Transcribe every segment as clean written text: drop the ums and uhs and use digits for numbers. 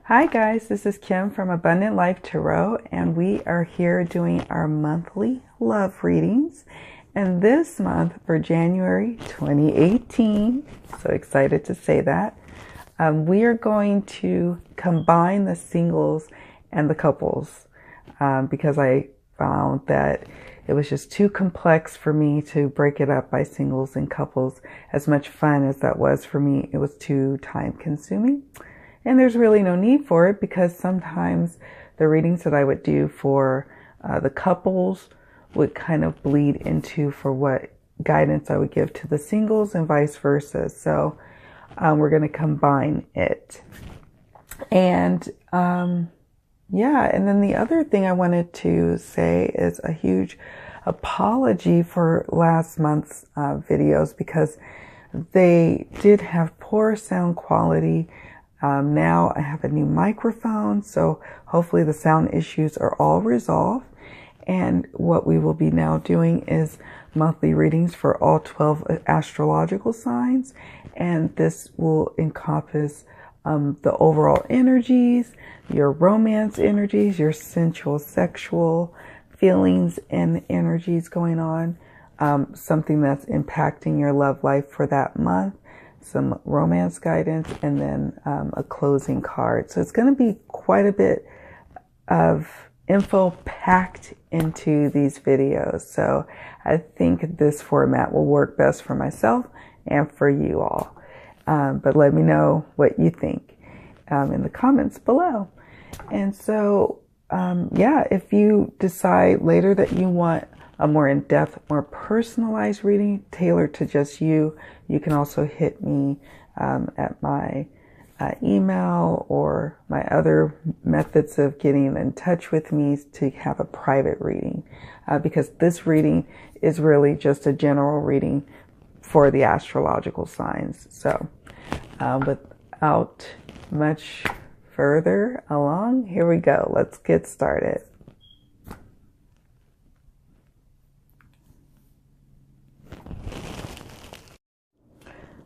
Hi guys, this is Kim from Abundant Life Tarot, and we are here doing our monthly love readings. And this month for January 2018, so excited to say that, we are going to combine the singles and the couples because I found that it was just too complex for me to break it up by singles and couples. As much fun as that was for me, it was too time consuming. And there's really no need for it because sometimes the readings that I would do for the couples would kind of bleed into for what guidance I would give to the singles and vice versa. So we're going to combine it. And yeah, and then the other thing I wanted to say is a huge apology for last month's videos because they did have poor sound quality. Now I have a new microphone, so hopefully the sound issues are all resolved. And what we will be now doing is monthly readings for all 12 astrological signs. And this will encompass the overall energies, your romance energies, your sensual, sexual feelings and energies going on, something that's impacting your love life for that month, some romance guidance, and then a closing card. So it's going to be quite a bit of info packed into these videos. So I think this format will work best for myself and for you all. But let me know what you think in the comments below. And so, yeah, if you decide later that you want a more in-depth, more personalized reading tailored to just you, you can also hit me at my email or my other methods of getting in touch with me to have a private reading, because this reading is really just a general reading for the astrological signs. So without much further along, here we go. Let's get started.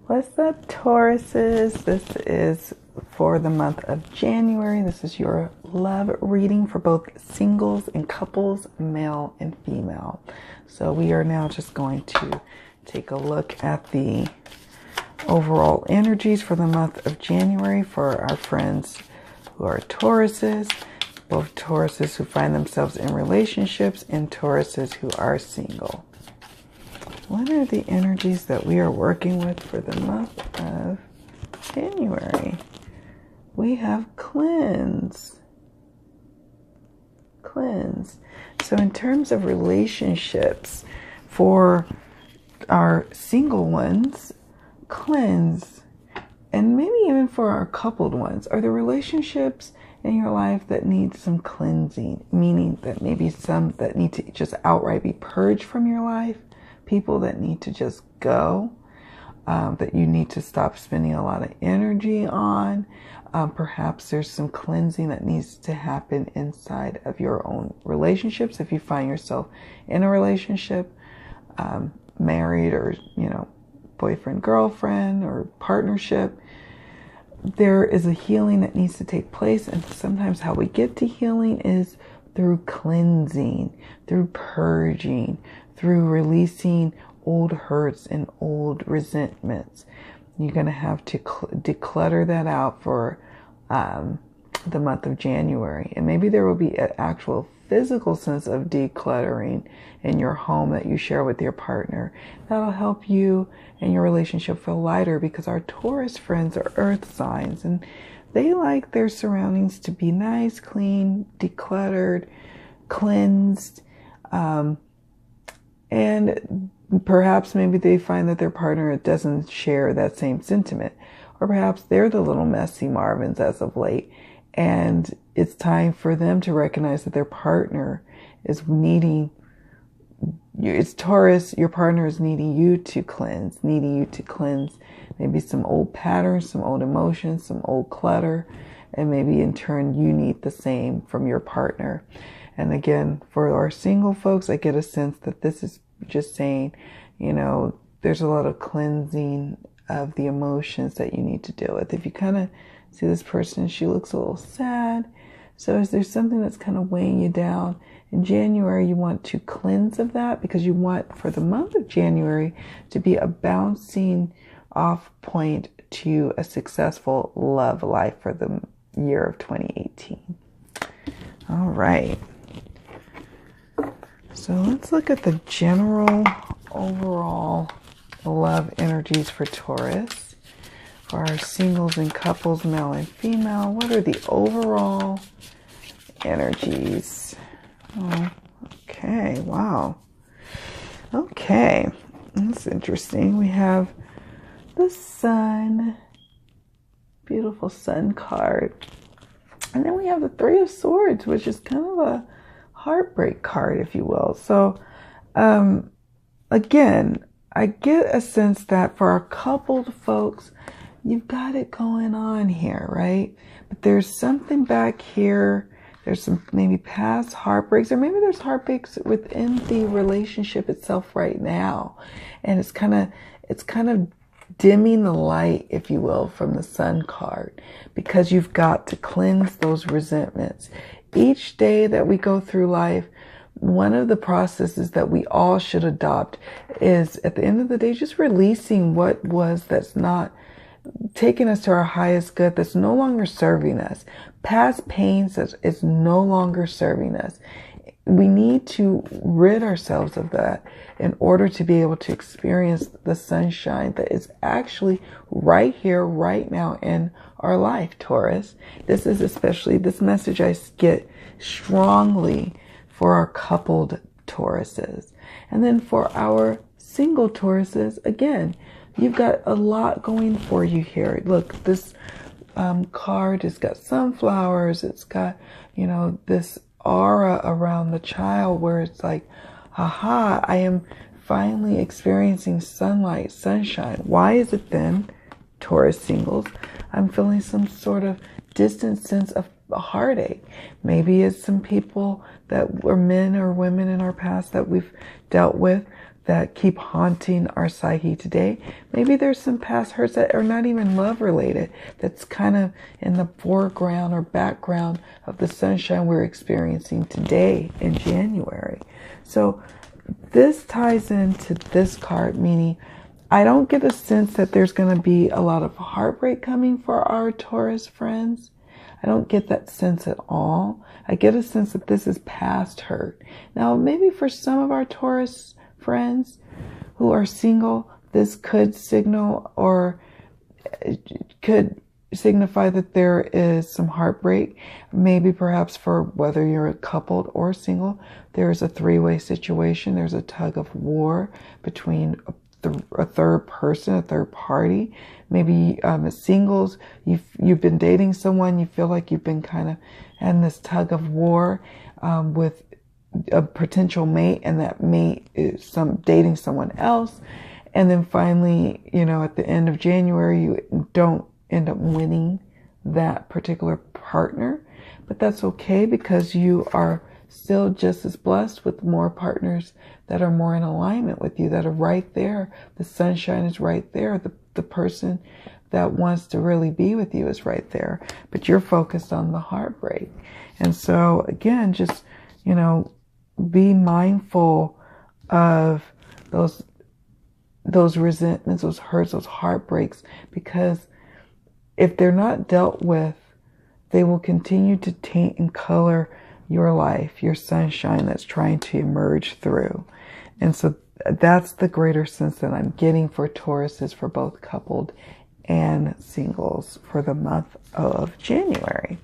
What's up, Tauruses? This is for the month of January. This is your love reading for both singles and couples, male and female. So we are now just going to take a look at the overall energies for the month of January for our friends who are Tauruses, both Tauruses who find themselves in relationships and Tauruses who are single. What are the energies that we are working with for the month of January? We have cleanse. Cleanse. So in terms of relationships, for our single ones, cleanse. And maybe even for our coupled ones, are there relationships in your life that need some cleansing? Meaning that maybe some that need to just outright be purged from your life? People that need to just go, that you need to stop spending a lot of energy on. Perhaps there's some cleansing that needs to happen inside of your own relationships. If you find yourself in a relationship, married or, boyfriend, girlfriend, or partnership, there is a healing that needs to take place. And sometimes how we get to healing is through cleansing, through purging, through releasing old hurts and old resentments. You're going to have to declutter that out for the month of January. And maybe there will be an actual physical sense of decluttering in your home that you share with your partner. That'll help you and your relationship feel lighter, because our Taurus friends are earth signs and they like their surroundings to be nice, clean, decluttered, cleansed. And perhaps maybe they find that their partner doesn't share that same sentiment. Or perhaps they're the little messy Marvins as of late. And it's time for them to recognize that their partner is needing, it's Taurus, your partner is needing you to cleanse maybe some old patterns, some old emotions, some old clutter. And maybe in turn, you need the same from your partner. And again, for our single folks, I get a sense that this is just saying, there's a lot of cleansing of the emotions that you need to deal with. If you kind of See this person, she looks a little sad. So is there something that's kind of weighing you down? In January, you want to cleanse of that because you want for the month of January to be a bouncing off point to a successful love life for the year of 2018. All right. So let's look at the general overall love energies for Taurus. For our singles and couples, male and female, what are the overall energies? Oh, okay, wow. Okay, that's interesting. We have the Sun, beautiful Sun card. And then we have the Three of Swords, which is kind of a heartbreak card, if you will. So, again, I get a sense that for our coupled folks, you've got it going on here, right? But there's something back here. There's some maybe past heartbreaks, or maybe there's heartbreaks within the relationship itself right now. And it's kind of dimming the light, if you will, from the Sun card, because you've got to cleanse those resentments. Each day that we go through life, one of the processes that we all should adopt is, at the end of the day, just releasing what was that's not taking us to our highest good, that's no longer serving us. Past pains that is no longer serving us. We need to rid ourselves of that in order to be able to experience the sunshine that is actually right here, right now in our life, Taurus. This is especially, this message I get strongly for our coupled Tauruses. And then for our single Tauruses, again, you've got a lot going for you here. Look, this card has got sunflowers. It's got, this aura around the child where it's like, aha, I am finally experiencing sunlight, sunshine. Why is it then, Taurus singles, I'm feeling some sort of distant sense of heartache? Maybe it's some people that were men or women in our past that we've dealt with that keep haunting our psyche today. Maybe there's some past hurts that are not even love related, that's kind of in the foreground or background of the sunshine we're experiencing today in January. So this ties into this card, meaning I don't get a sense that there's going to be a lot of heartbreak coming for our Taurus friends. I don't get that sense at all. I get a sense that this is past hurt. Now, maybe for some of our Taurus friends who are single, this could signal or could signify that there is some heartbreak. Maybe perhaps for whether you're coupled or single, there's a three-way situation. There's a tug of war between a third person, a third party. Maybe as singles, you've been dating someone, you feel like you've been kind of in this tug of war with a potential mate, and that mate is dating someone else. And then finally, at the end of January, you don't end up winning that particular partner. But that's okay, because you are still just as blessed with more partners that are more in alignment with you, that are right there. The sunshine is right there. The person that wants to really be with you is right there. But you're focused on the heartbreak. And so again, just, be mindful of those resentments, those hurts, those heartbreaks, because if they're not dealt with, they will continue to taint and color your life, your sunshine that's trying to emerge through. And so that's the greater sense that I'm getting for Tauruses, for both coupled and singles, for the month of January.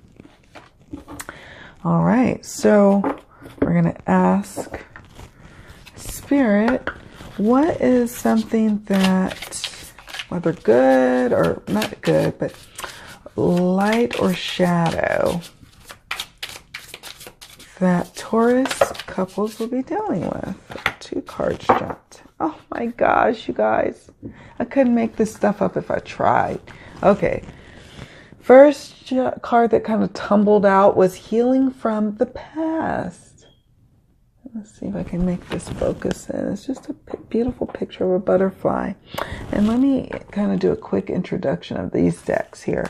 All right, so we're going to ask Spirit, what is something that, whether good or not good, but light or shadow, that Taurus couples will be dealing with? 2 cards dropped. Oh my gosh, you guys. I couldn't make this stuff up if I tried. Okay. First card that kind of tumbled out was healing from the past. Let's see if I can make this focus in. It's just a beautiful picture of a butterfly. And let me kind of do a quick introduction of these decks here.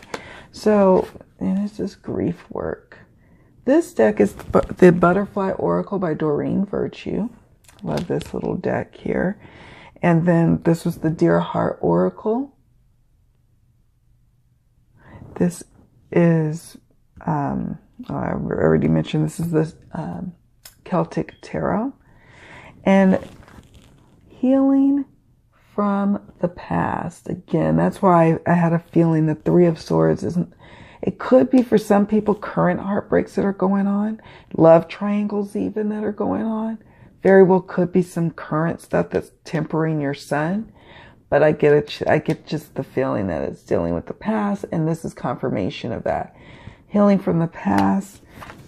So, and it's just grief work. This deck is the Butterfly Oracle by Doreen Virtue. Love this little deck here. And then this was the Dear Heart Oracle. This is, I already mentioned, this is the Celtic Tarot. And healing from the past. Again, that's why I had a feeling the Three of Swords isn't, it could be for some people current heartbreaks that are going on, love triangles even that are going on. Very well could be some current stuff that's tempering your sun. But I get just the feeling that it's dealing with the past, and this is confirmation of that. Healing from the past,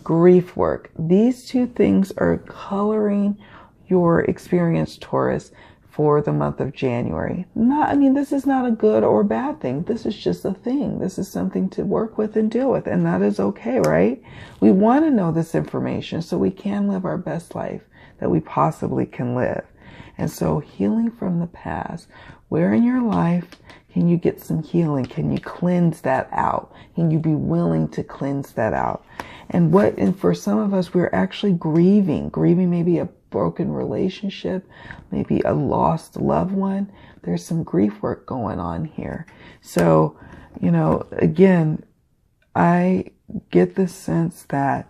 grief work. These two things are coloring your experience, Taurus, for the month of January. This is not a good or bad thing. This is just a thing. This is something to work with and deal with, and that is okay, right? We want to know this information so we can live our best life that we possibly can live. And so healing from the past, where in your life can you get some healing? Can you cleanse that out? Can you be willing to cleanse that out? And for some of us, we're actually grieving maybe a broken relationship, maybe a lost loved one. There's some grief work going on here. So, again, I get the sense that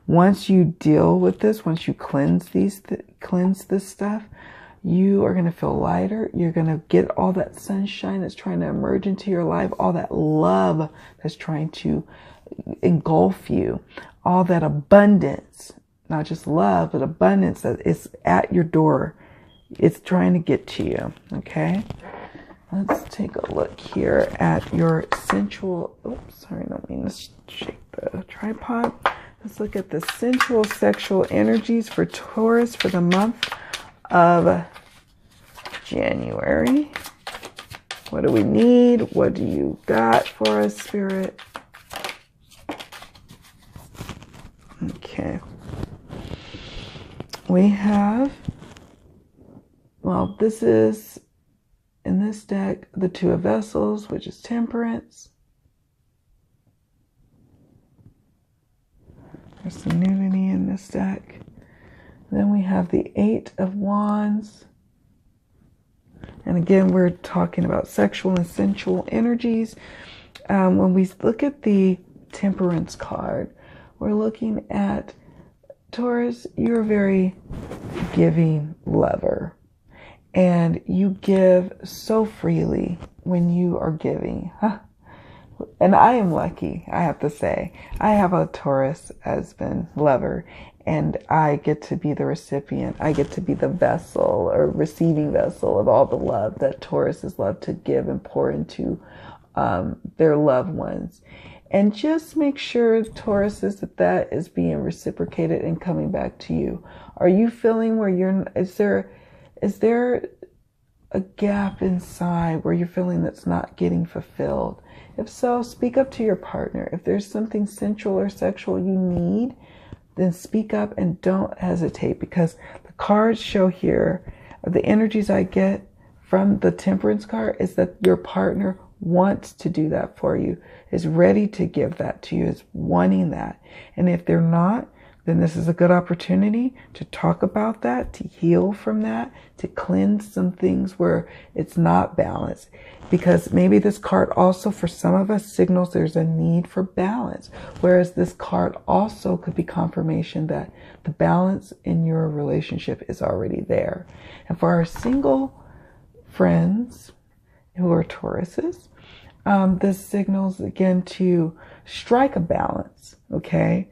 once you deal with this, once you cleanse this stuff, you are going to feel lighter. You're going to get all that sunshine that's trying to emerge into your life, all that love that's trying to engulf you, all that abundance, not just love, but abundance that is at your door. It's trying to get to you. Okay. Let's take a look here at your sensual, oops, sorry, I don't mean to shake the tripod. Let's look at the sensual sexual energies for Taurus for the month of January. What do we need? What do you got for us, Spirit? Okay. We have, well, this is, in this deck, the Two of Vessels, which is Temperance. There's some nudity in this deck. Then we have the Eight of Wands. And again, we're talking about sexual and sensual energies. When we look at the Temperance card, we're looking at Taurus, you're a very giving lover. And you give so freely when you are giving. And I am lucky, I have to say. I have a Taurus husband, lover, and I get to be the recipient. I get to be the vessel or receiving vessel of all the love that Tauruses love to give and pour into their loved ones. And just make sure, Tauruses, that is being reciprocated and coming back to you. Are you feeling where is there a gap inside where you're feeling that's not getting fulfilled? If so, speak up to your partner. If there's something sensual or sexual you need, then speak up and don't hesitate, because the cards show here, the energies I get from the Temperance card is that your partner wants to do that for you, is ready to give that to you, is wanting that. And if they're not, then this is a good opportunity to talk about that, to heal from that, to cleanse some things where it's not balanced. Because maybe this card also, for some of us, signals there's a need for balance. Whereas this card also could be confirmation that the balance in your relationship is already there. And for our single friends who are Tauruses, this signals again to strike a balance, okay?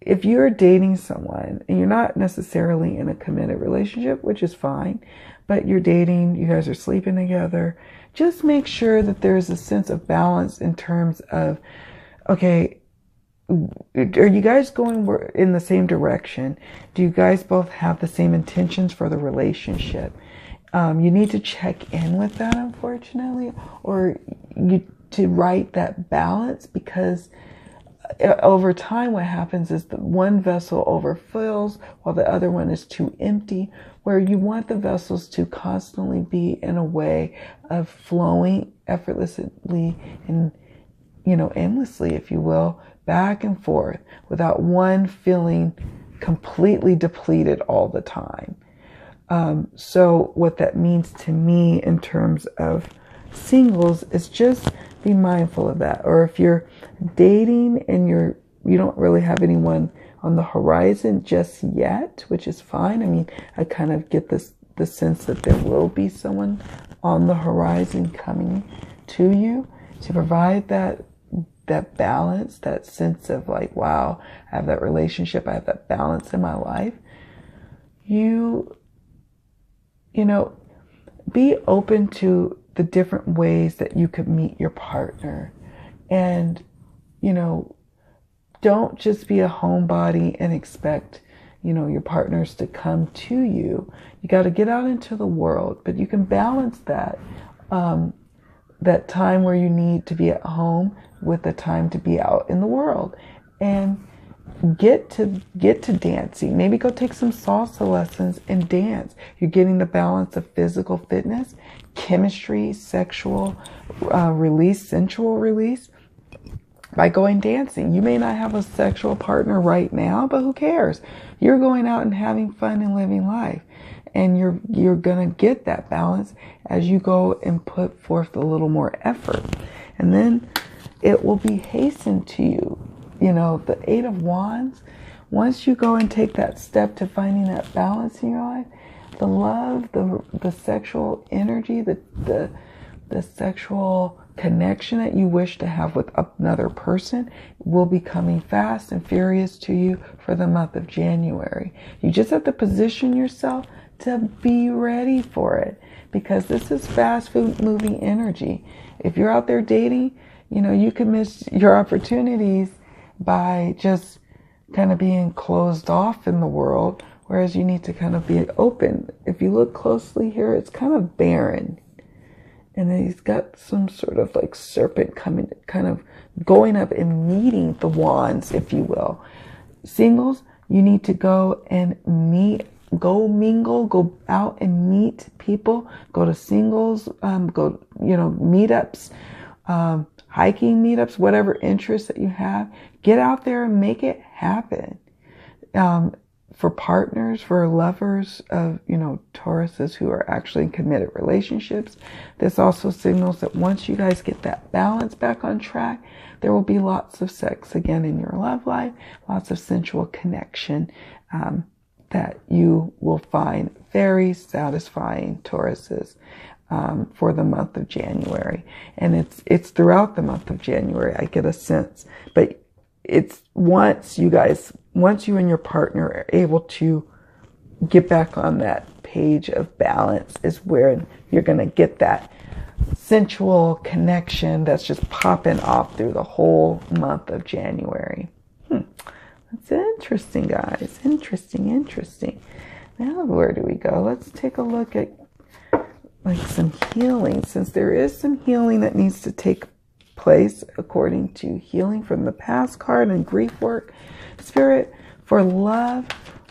If you're dating someone and you're not necessarily in a committed relationship, which is fine, but you're dating, you guys are sleeping together, just make sure that there's a sense of balance in terms of, okay, are you guys going in the same direction? Do you guys both have the same intentions for the relationship? You need to check in with that, unfortunately, or to write that balance, because over time what happens is that one vessel overfills while the other one is too empty, where you want the vessels to constantly be in a way of flowing effortlessly and endlessly, if you will, back and forth without one feeling completely depleted all the time. So what that means to me in terms of singles is just be mindful of that. Or if you're dating and you don't really have anyone on the horizon just yet, which is fine. I mean, I kind of get the sense that there will be someone on the horizon coming to you to provide that balance, that sense of like, wow, I have that relationship, I have that balance in my life. Be open to the different ways that you could meet your partner. And, don't just be a homebody and expect, your partners to come to you. You got to get out into the world, but you can balance that, that time where you need to be at home with the time to be out in the world. And get to dancing. Maybe go take some salsa lessons and dance. You're getting the balance of physical fitness, chemistry, sexual release, sensual release by going dancing. You may not have a sexual partner right now, but who cares? You're going out and having fun and living life. And you're going to get that balance as you go and put forth a little more effort. And then it will be hastened to you. The Eight of Wands, once you go and take that step to finding that balance in your life, the love, the sexual energy, the sexual connection that you wish to have with another person will be coming fast and furious to you for the month of January. You just have to position yourself to be ready for it, because this is fast moving energy. If you're out there dating, you can miss your opportunities by just kind of being closed off in the world, whereas you need to kind of be open. If you look closely here, it's kind of barren. And then he's got some sort of like serpent coming, kind of going up and meeting the wands, if you will. Singles, you need to go and go mingle, go out and meet people, go to singles, go, meetups, hiking meetups, whatever interests that you have. Get out there and make it happen. For partners, for lovers of, Tauruses who are actually in committed relationships, this also signals that once you guys get that balance back on track, there will be lots of sex again in your love life, lots of sensual connection that you will find very satisfying, Tauruses, for the month of January. And it's throughout the month of January, I get a sense. But it's once you and your partner are able to get back on that page of balance is where you're going to get that sensual connection that's just popping off through the whole month of January. That's interesting, guys. Interesting. Now, where do we go? Let's take a look at like some healing, since there is some healing that needs to take place according to healing from the past card and grief work. Spirit, for love,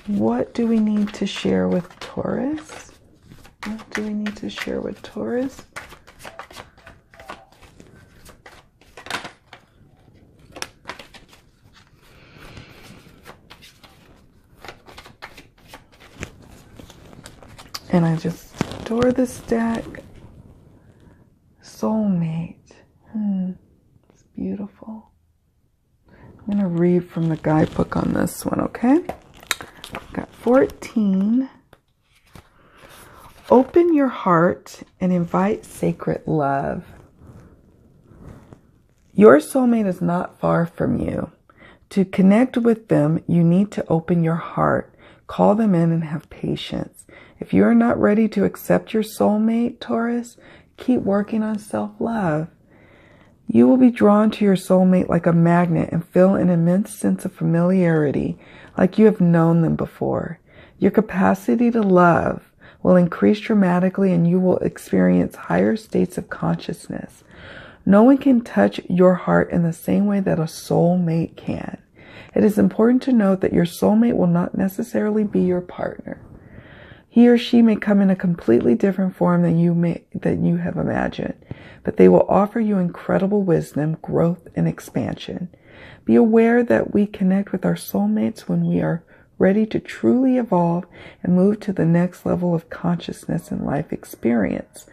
what do we need to share with Taurus? What do we need to share with Taurus? And I just adore this deck. Soulmate. It's beautiful. I'm going to read from the guidebook on this one, okay? I've got 14. Open your heart and invite sacred love. Your soulmate is not far from you. To connect with them, you need to open your heart, call them in, and have patience. If you are not ready to accept your soulmate, Taurus, keep working on self-love. You will be drawn to your soulmate like a magnet and feel an immense sense of familiarity, like you have known them before. Your capacity to love will increase dramatically and you will experience higher states of consciousness. No one can touch your heart in the same way that a soulmate can. It is important to note that your soulmate will not necessarily be your partner. He or she may come in a completely different form than you that you have imagined, but they will offer you incredible wisdom, growth, and expansion. Be aware that we connect with our soulmates when we are ready to truly evolve and move to the next level of consciousness and life experience.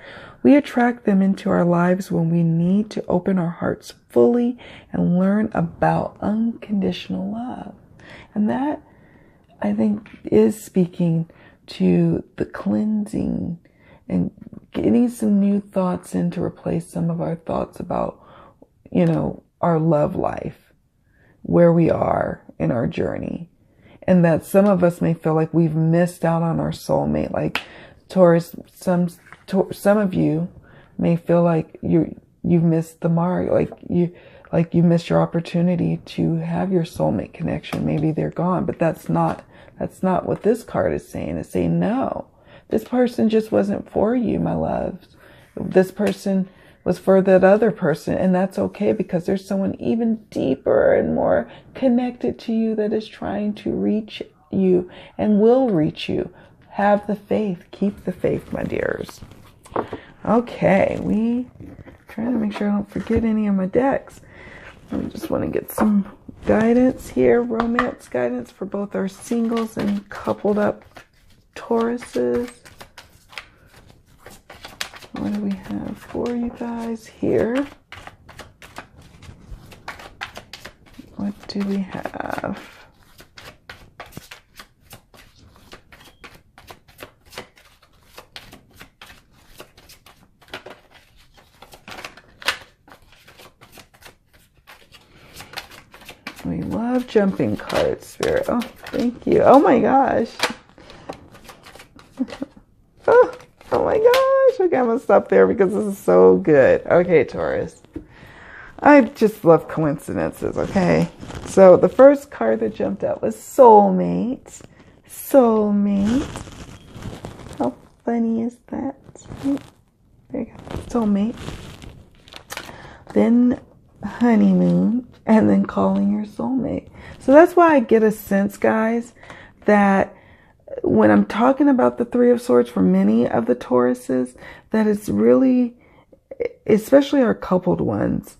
We attract them into our lives when we need to open our hearts fully and learn about unconditional love. And that, I think, is speaking to the cleansing and getting some new thoughts in to replace some of our thoughts about, our love life, where we are in our journey. And that some of us may feel like we've missed out on our soulmate. Like Taurus, some of you may feel like you've missed the mark, like you missed your opportunity to have your soulmate connection. Maybe they're gone, but that's not what this card is saying. It's saying, no, this person just wasn't for you, my loves. This person was for that other person, and that's okay, because there's someone even deeper and more connected to you that is trying to reach you and will reach you. Have the faith. Keep the faith, my dears. Okay, trying to make sure I don't forget any of my decks. I just want to get some guidance here, romance guidance for both our singles and coupled up Tauruses. What do we have for you guys here? What do we have? We love jumping cards, Spirit. Oh, thank you. Oh my gosh. Oh my gosh. Okay, I'm going to stop there because this is so good. Okay, Taurus. I just love coincidences, okay? So the first card that jumped out was Soulmate. Soulmate. How funny is that? There you go. Soulmate. Then honeymoon. And then calling your soulmate. So that's why I get a sense, guys, that when I'm talking about the Three of Swords for many of the Tauruses, that it's really, especially our coupled ones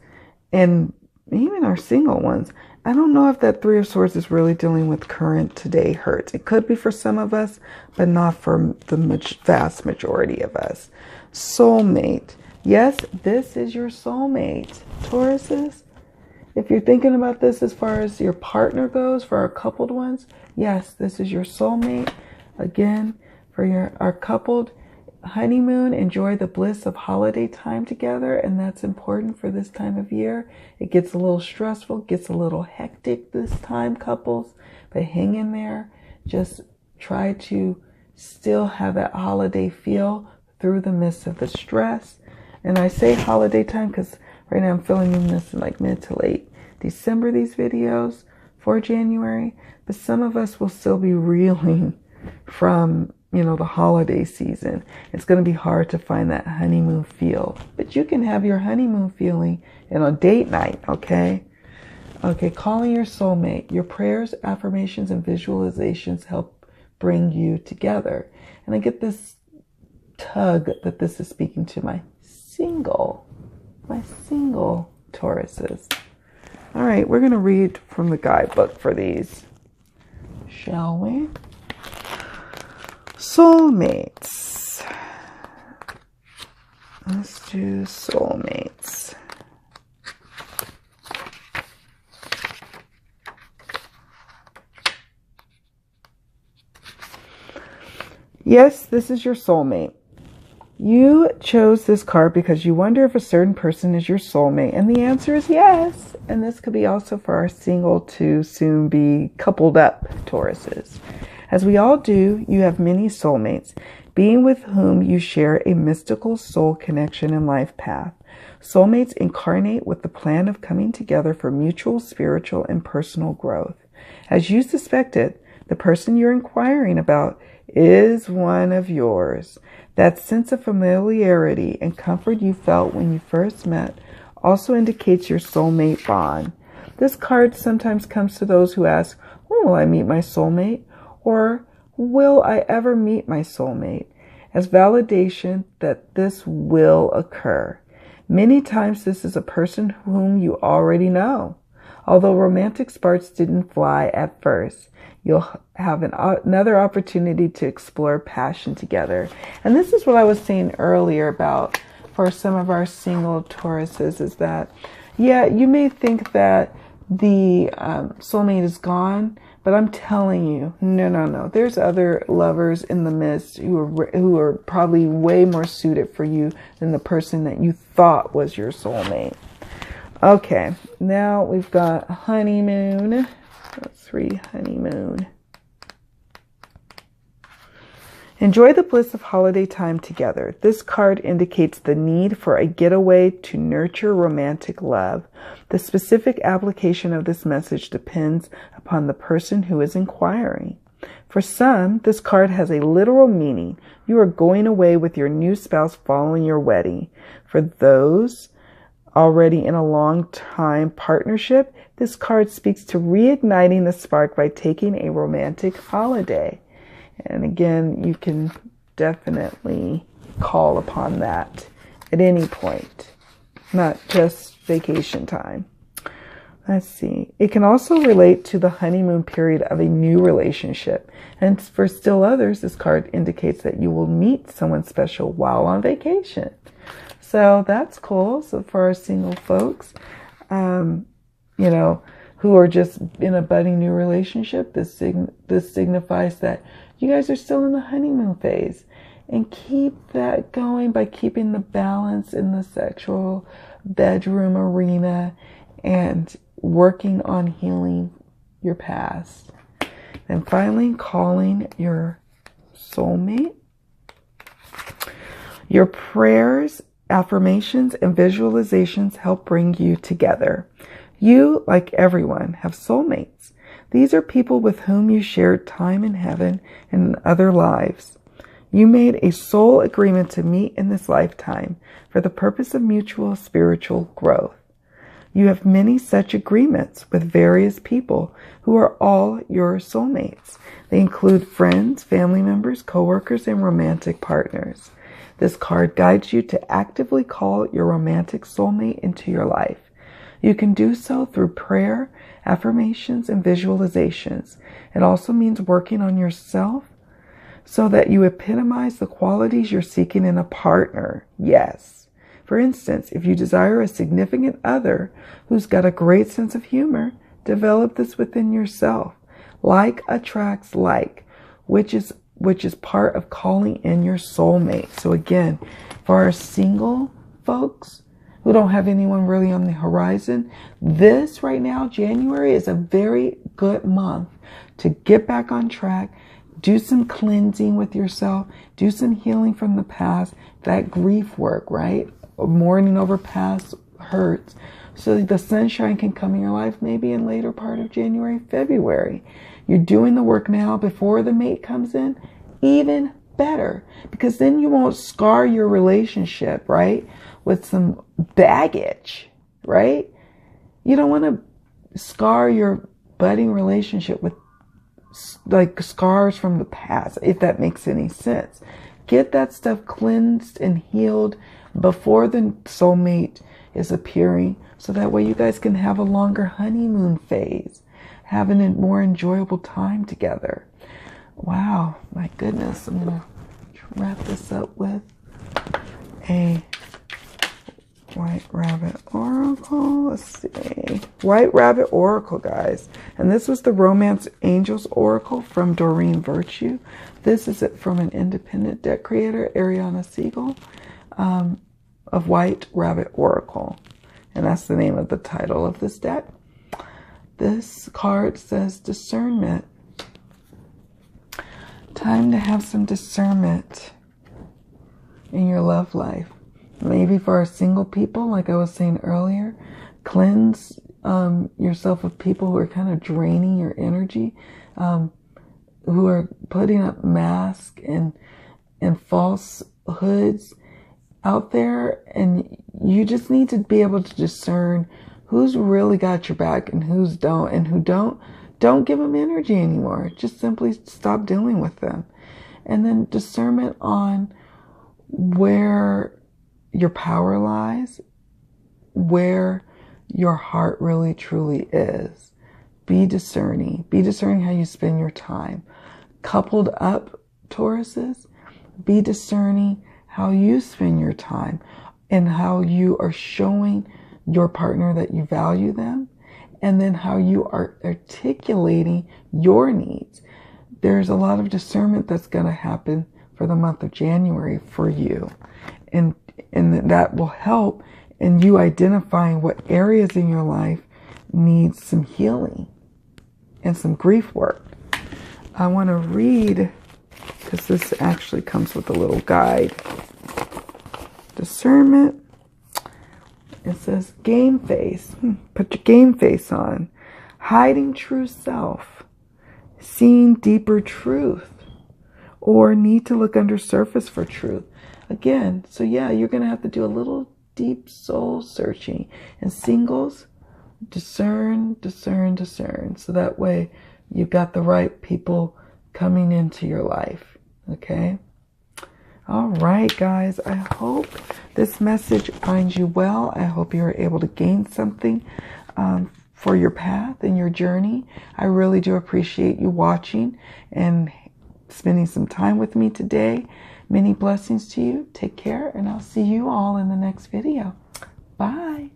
and even our single ones, I don't know if that Three of Swords is really dealing with current today hurts. It could be for some of us, but not for the vast majority of us. Soulmate. Yes, this is your soulmate, Tauruses. If you're thinking about this as far as your partner goes, for our coupled ones, yes, this is your soulmate. Again, for our coupled honeymoon, enjoy the bliss of holiday time together, and that's important for this time of year. It gets a little stressful, gets a little hectic this time, couples, but hang in there. Just try to still have that holiday feel through the midst of the stress. And I say holiday time because right now I'm filming this in like mid to late December, these videos for January. But some of us will still be reeling from, the holiday season. It's going to be hard to find that honeymoon feel. But you can have your honeymoon feeling in a date night, okay? Okay, calling your soulmate. Your prayers, affirmations, and visualizations help bring you together. And I get this tug that this is speaking to my single Tauruses. All right, we're going to read from the guidebook for these, shall we? Soulmates. Let's do soulmates. Yes, this is your soulmate. You chose this card because you wonder if a certain person is your soulmate, and the answer is yes. And this could be also for our single to soon be coupled up Tauruses. As we all do, you have many soulmates, being with whom you share a mystical soul connection and life path. Soulmates incarnate with the plan of coming together for mutual spiritual and personal growth. As you suspected, the person you're inquiring about is one of yours. That sense of familiarity and comfort you felt when you first met also indicates your soulmate bond. This card sometimes comes to those who ask, when will I meet my soulmate? Or will I ever meet my soulmate? as validation that this will occur. Many times this is a person whom you already know. Although romantic sparks didn't fly at first, you'll have another opportunity to explore passion together. And this is what I was saying earlier about for some of our single Tauruses, is that, yeah, you may think that the soulmate is gone, but I'm telling you, no. There's other lovers in the midst who are probably way more suited for you than the person that you thought was your soulmate. Okay, now we've got honeymoon. Let's read honeymoon. Enjoy the bliss of holiday time together. This card indicates the need for a getaway to nurture romantic love. The specific application of this message depends upon the person who is inquiring. For some, this card has a literal meaning. You are going away with your new spouse following your wedding. For those already in a long-time partnership, this card speaks to reigniting the spark by taking a romantic holiday. And again, you can definitely call upon that at any point, not just vacation time. Let's see. It can also relate to the honeymoon period of a new relationship. And for still others, this card indicates that you will meet someone special while on vacation. So that's cool. So for our single folks, who are just in a budding new relationship, this signifies that you guys are still in the honeymoon phase. And keep that going by keeping the balance in the sexual bedroom arena and working on healing your past. And finally, calling your soulmate. Your prayers, affirmations, and visualizations help bring you together. You, like everyone, have soulmates. These are people with whom you shared time in heaven and in other lives. You made a soul agreement to meet in this lifetime for the purpose of mutual spiritual growth. You have many such agreements with various people who are all your soulmates. They include friends, family members, coworkers, and romantic partners. This card guides you to actively call your romantic soulmate into your life. You can do so through prayer, affirmations, and visualizations. It also means working on yourself so that you epitomize the qualities you're seeking in a partner. Yes. For instance, if you desire a significant other who's got a great sense of humor, develop this within yourself. Like attracts like, which is part of calling in your soulmate. So again, for our single folks who don't have anyone really on the horizon, this right now, January, is a very good month to get back on track, do some cleansing with yourself, do some healing from the past, that grief work, right? Mourning over past hurts, so the sunshine can come in your life maybe in later part of January, February. You're doing the work now before the mate comes in, even better, because then you won't scar your relationship, right, with some baggage, right? You don't want to scar your budding relationship with like scars from the past, if that makes any sense. Get that stuff cleansed and healed before the soulmate is appearing, so that way you guys can have a longer honeymoon phase, having a more enjoyable time together. Wow, my goodness. I'm going to wrap this up with a White Rabbit Oracle. Let's see. White Rabbit Oracle, guys. And this was the Romance Angels Oracle from Doreen Virtue. This is it from an independent deck creator, Ariana Siegel, of White Rabbit Oracle. And that's the name of the title of this deck. This card says discernment. Time to have some discernment in your love life. Maybe for our single people, like I was saying earlier, cleanse yourself of people who are kind of draining your energy, who are putting up masks and falsehoods out there. And you just need to be able to discern who's really got your back and who's don't, and who don't give them energy anymore. Just simply stop dealing with them. And then discernment on where your power lies, where your heart really truly is. Be discerning. Be discerning how you spend your time. Coupled up, Tauruses, be discerning how you spend your time and how you are showing your partner that you value them, and then how you are articulating your needs. There's a lot of discernment that's going to happen for the month of January for you. And that will help in you identifying what areas in your life need some healing and some grief work. I want to read, because this actually comes with a little guide. Discernment. It says game face. Put your game face on. Hiding true self. Seeing deeper truth. Or need to look under surface for truth. Again, so yeah, you're going to have to do a little deep soul searching. And singles, discern, discern, discern. So that way you've got the right people coming into your life. Okay? All right, guys. I hope this message finds you well. I hope you're able to gain something for your path and your journey. I really do appreciate you watching and spending some time with me today. Many blessings to you. Take care, and I'll see you all in the next video. Bye.